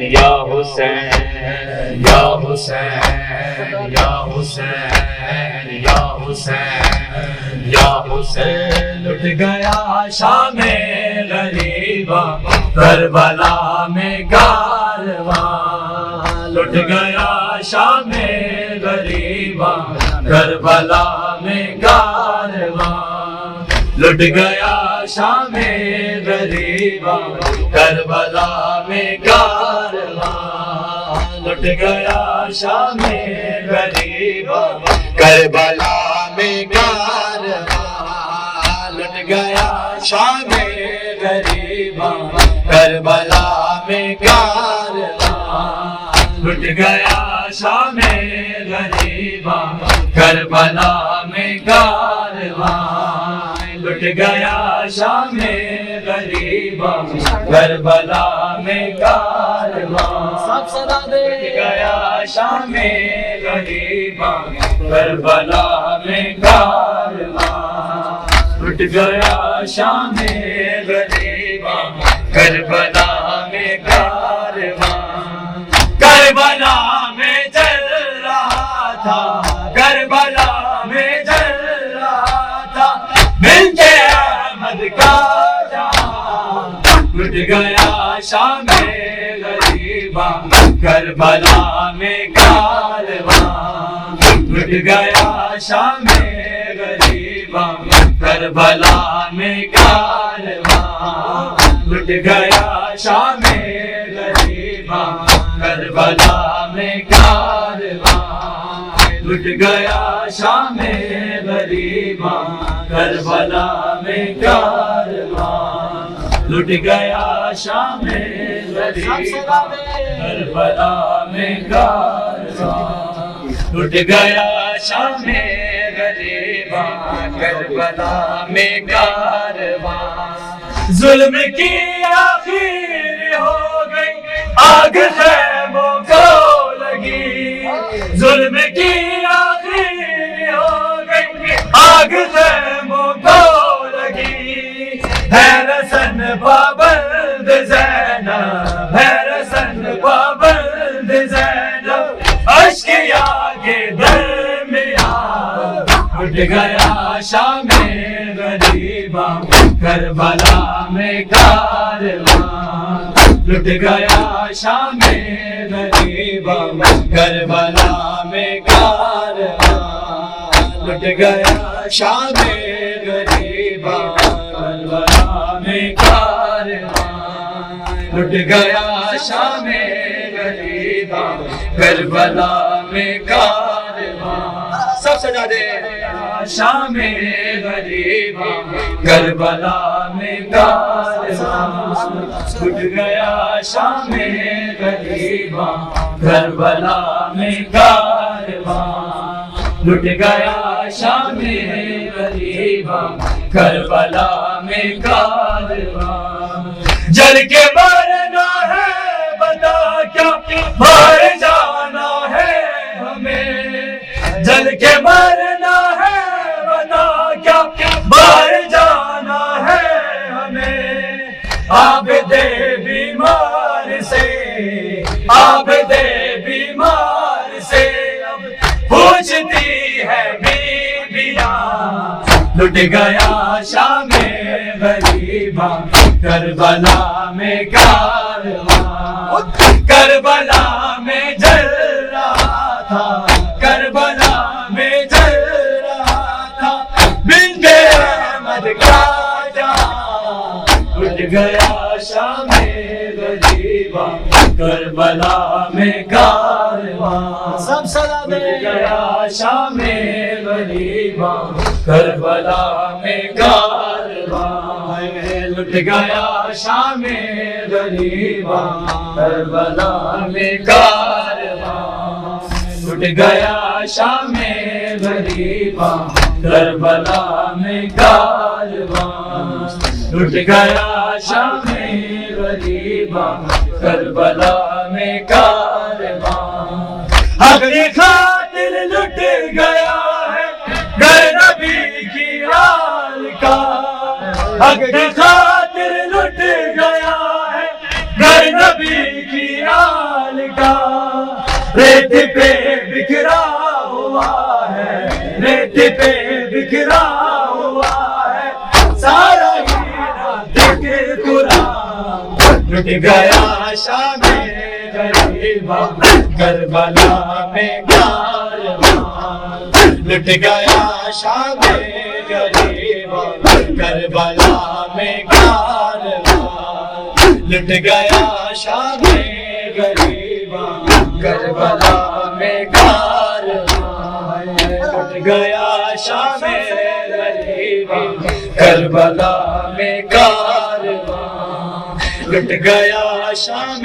یا حسین یا حسین یا حسین یا حسین یا حسین لٹ گیا شام غریباں کربلا میں کارواں لٹ گیا شام غریباں کربلا میں کارواں لٹ گیا شام غریباں کربلا میں کارواں لٹ گیا شام غریباں کربلا میں کارواں لٹ گیا شام غریباں کربلا میں کارواں لٹ گیا شام غریباں کربلا میں کارواں لٹ گیا شام غریباں کربلا میں کارواں سب صدا دے لٹ گیا شام غریباں کربلا میں کارواں لٹ گیا شام غریباں کربلا میں کارواں کربلا میں چل رہا تھا کربلا میں چل رہا تھا بنت احمد کا جہاں لٹ گیا شام غریباں کربلا میں کارواں لٹ گیا شام غریباں کربلا میں کارواں لٹ گیا شام غریباں کربلا میں کارواں لٹ گیا شام غریباں کربلا میں کارواں لٹ گیا شام غریباں کربلا میں کارواں لٹ گیا شام غریباں کربلا میں کارواں ظلم کی آخر ہو گئی آگ خیموں کو لگی ظلم کی آخر ہو گئی آگ خیموں کو لگی ہے رسن پابند زینب ہے رسن پابند زینب اشک کے درمیان لٹ گیا شام غریباں کربلا میں کارواں لٹ گیا شام غریباں کربلا میں کارواں لٹ گیا شام غریباں کربلا میں کارواں لٹ گیا شام غریباں کربلا میں کارواں سب سجا دے شام غریباں کربلا میں کارواں لٹ گیا شام غریباں کربلا میں کارواں لٹ گیا شام غریباں کربلا میں کارواں جل کے مرنا ہے بتا کیا مر جانا ہے ہمیں جل کے مرنا ہے بتا کیا مر جانا ہے ہمیں عابد بیمار سے عابد بیمار سے اب پوچھتی ہے بیبیاں لٹ گیا شام غریباں کربلا میں کارواں کربلا میں جل رہا تھا کربلا میں جل رہا تھا بنت احمد کا جہاں لٹ گیا شام غریباں کربلا میں کارواں سب صدا دے لٹ گیا شام غریباں کربلا میں کارواں لٹ گیا شام غریباں کربلا میں کارواں لٹ گیا شام غریباں کربلا میں کارواں لٹ گیا شام غریباں کربلا میں کارواں حق کی خاطر لٹ گیا ہے گھر نبی کی آل کا حق کی خاطر لٹ گیا ہے گھر نبی کی آل ریت پہ بکھرا ہوا ہے، ریت پہ بکھرا ہوا ہے سارا ہیرا ذکر قرآن، لٹ گیا شام غریباں کربلا میں کارواں، لٹ گیا شام غریباں کربلا میں کارواں، لٹ گیا شام غریباں کربلا میں کارواں، لٹ گیا شام غریباں کربلا میں کارواں، لٹ گیا شام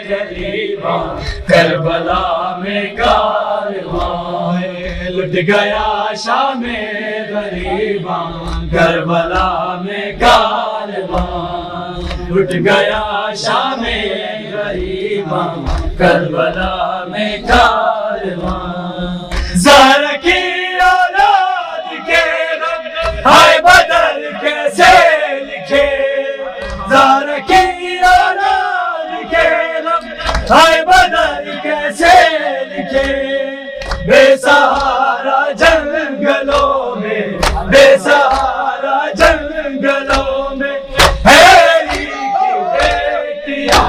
غریباں کربلا میں کارواں، لٹ گیا شام غریباں کربلا میں کارواں، لٹ گیا شام غریباں کربلا میں کارواں، زہرا کی اولاد کے غم ہائے بدر کیسے لکھے، زہرا کی اولاد کے غم ہائے بدر کیسے لکھے، بے سہارا جنگلوں میں، بے سہارا جنگلوں میں ہیری کی بیٹیاں،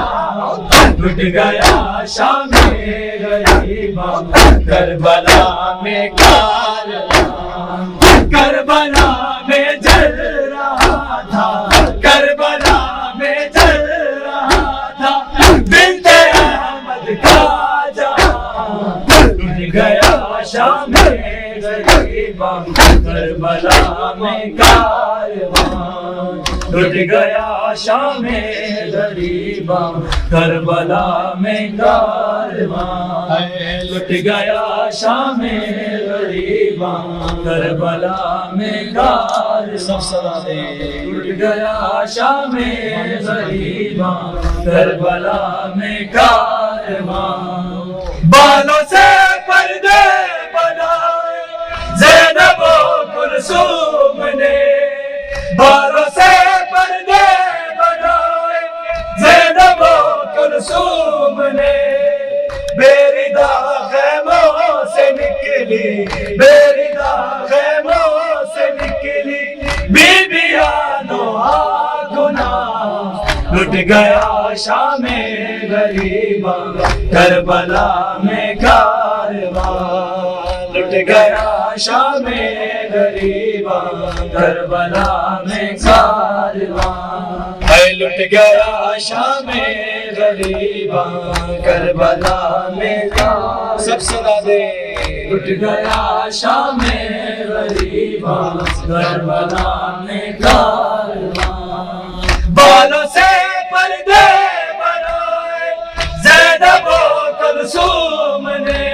لٹ گیا شام غریباں کربلا میں کارواں، کربلا میں جل رہا تھا، کربلا میں جل رہا تھا بنت احمد کا جہاں، لٹ گیا شام غریباں کربلا میں کارواں، لٹ گیا شام غریباں کربلا میں کارواں، لٹ گیا شام غریباں کربلا میں کارواں، سب صدا دے، لٹ گیا شام غریباں کربلا میں کارواں، بالوں سے پردے بنائے زینب و کلثوم نے، بالوں سے پردے بنائے زینب و کلثوم نے، بیردا خیموں سے نکلی، بیردا خیموں سے نکلی بیبیان و گناہ، لٹ گیا شام غریباں کربلا میں کارواں، لٹ گیا شام غریباں کربلا میں کارواں، لٹ گیا شام غریباں کربلا میں کارواں، سب صدا دے، لٹ گیا شام غریباں کربلا میں کارواں، بالوں سے پردے بنائے زینب و کلثوم نے،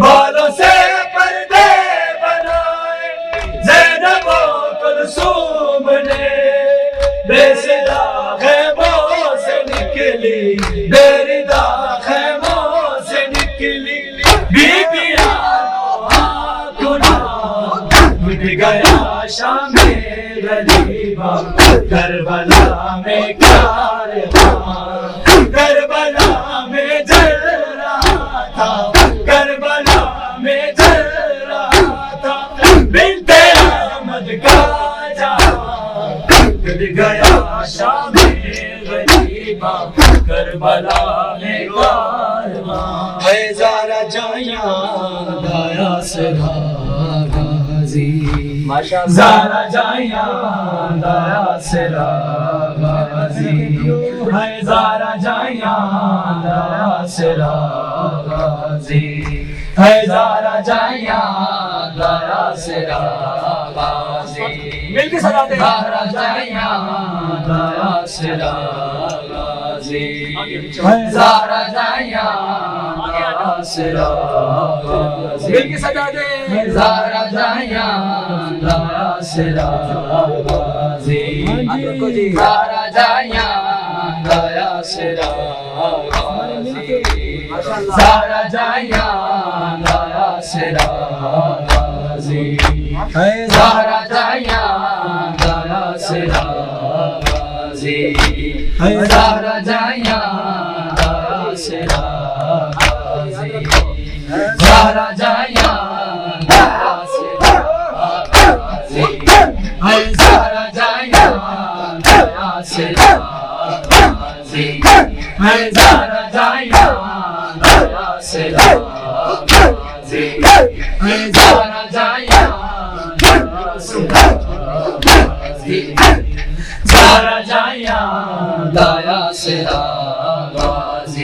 بالوں سے پردے بنائے زینب و کلثوم نے، بے صدا خیموں سے نکلی، بیردا خیموں سے نکلی بیبیاں گناہ، لٹ گیا شام غریباں کربلا میں کارواں، کربلا میں جل رہا تھا، کربلا میں جل رہا تھا بنت احمد کا جہاں، لٹ گیا شام غریباں کربلا میں کارواں، ہے زارا جائیاں دایا سرا غازی، زارا جائیاں دایا سرا غازی، ہے زارا جائیاں دایا سرا غازی، ہے زارا جائیاں دایا سرا غازی، مل کے سجا دے، زارا جائیاں دایا سرا غازی، زارا جائیاں دایا سرا غازی، مل کے سجا دے، زارا جائیاں دایا سرا غازی، زارا جائیاں دایا سرا غازی، زارا جائیاں دایا سرا غازی، زارا جائیاں دایا سرا غازی، زارا جائیاں دایا سرا غازی زہرا جائیا دیا سے غازی ہے زہرا جائیا دیا سے غازی ہے زہرا جائیا دیا سے غازی ہے زہرا جائیا دیا سے غازی زہرا جائیا دیا سے غازی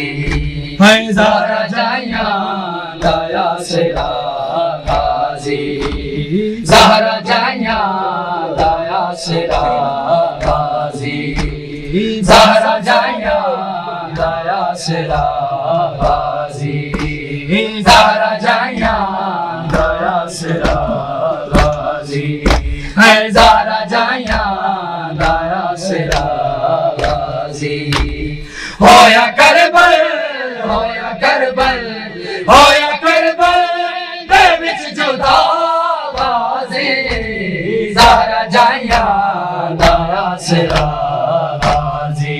ہے زہرا جائیا دیا سے غازی زہرا جائیا دیا سے غازی زہرا جائیا دیا سے غازی زہرا جائیا دیا سے غازی ہے زہرا جائیا دیا سے غازی ہویا کربل ہویا کربل ہویا کربل دے وچ جدا غازی زہرا جائیا دیا سے غازی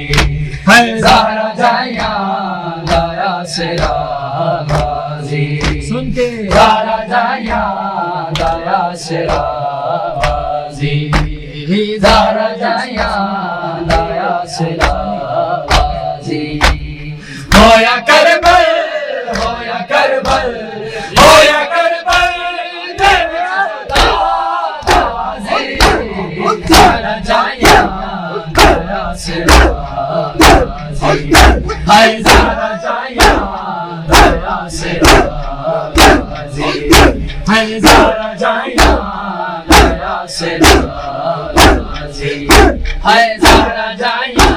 ہے زہرا جائیا دیا سے غازی سن کے زہرا جائیا دیا سے غازی زہرا جائیا دیا سے غازی ہویا کربل ہویا کربل ہویا کربل دے وچ جدا غازی زہرا جائیا دیا سے غازی ہے زہرا جائیا دیا سے غازی ہے زہرا جائیا دیا سے غازی ہے زہرا جائیا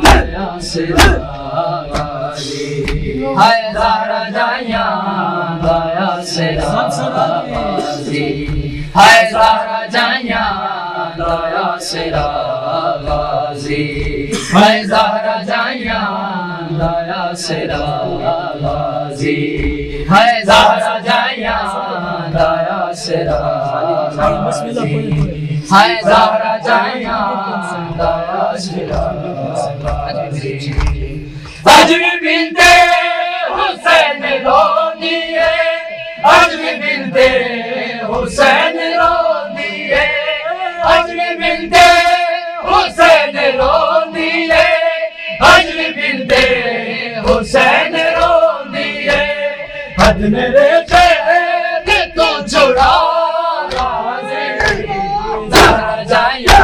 دیا سے غازی ہے زہرا جائیا دیا سے غازی ہے زہرا جائیا دیا سے غازی ہے زہرا جائیا دیا سے غازی ہے زہرا جائیا دیا سے غازی ہے زہرا جائیا دیا سے غازی اجمی بنت حسین رونی ہے اجمی بنت حسین رونی ہے اجمی بنت حسین رونی ہے اجمی بنت حسین رونی ہے حد میرے چین تو چھڑا غازی زہرا جائیا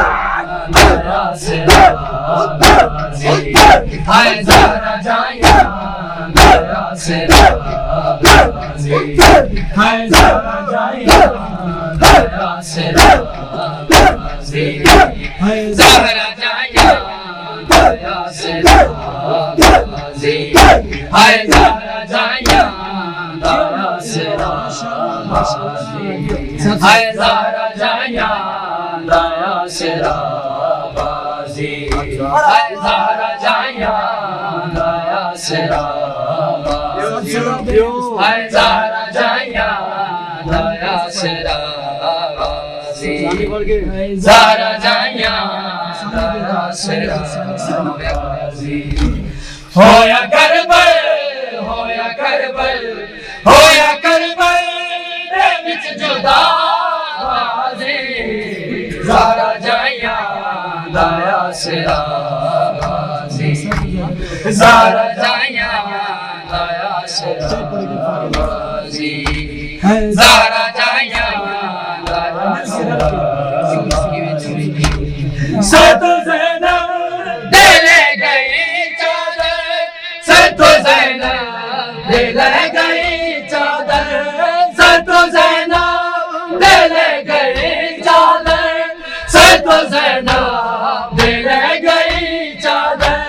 دیا سے غازی ہے زہرا جائیا دیا سے غازی ہے زہرا جائیا دیا سے غازی ہے زہرا جائیا دیا سے غازی ہے زہرا جائیا دیا سے غازی ہے زہرا جائیا دیا سے غازی ہے زہرا جائیا دیا سے غازی ہے زہرا جائیا دیا سے غازی زہرا جائیا دیا سے غازی ہویا کربل ہویا کربل ہویا کربل دے وچ جدا غازی زہرا جائیا دیا سے غازی زہرا جائیا دیا سے غازی زہرا جائیا دیا سے غازی ست زینب دے لے گئی چادر ست زینب دے لے گئی چادر ست زینب دے لے گئی چادر ست زینب دے لے گئی چادر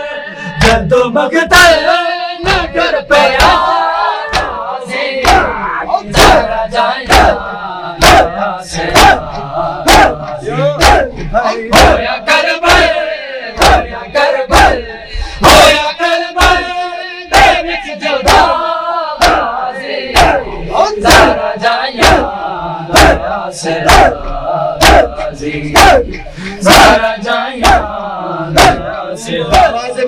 جد مقتل نگر پہ غازی زہرا جائیا دیا سے غازی ہویا کربل ہویا کربل ہویا کربل دے وچ جدا غازی زہرا جائیا دیا سے غازی زہرا جائیا دیا سے غازی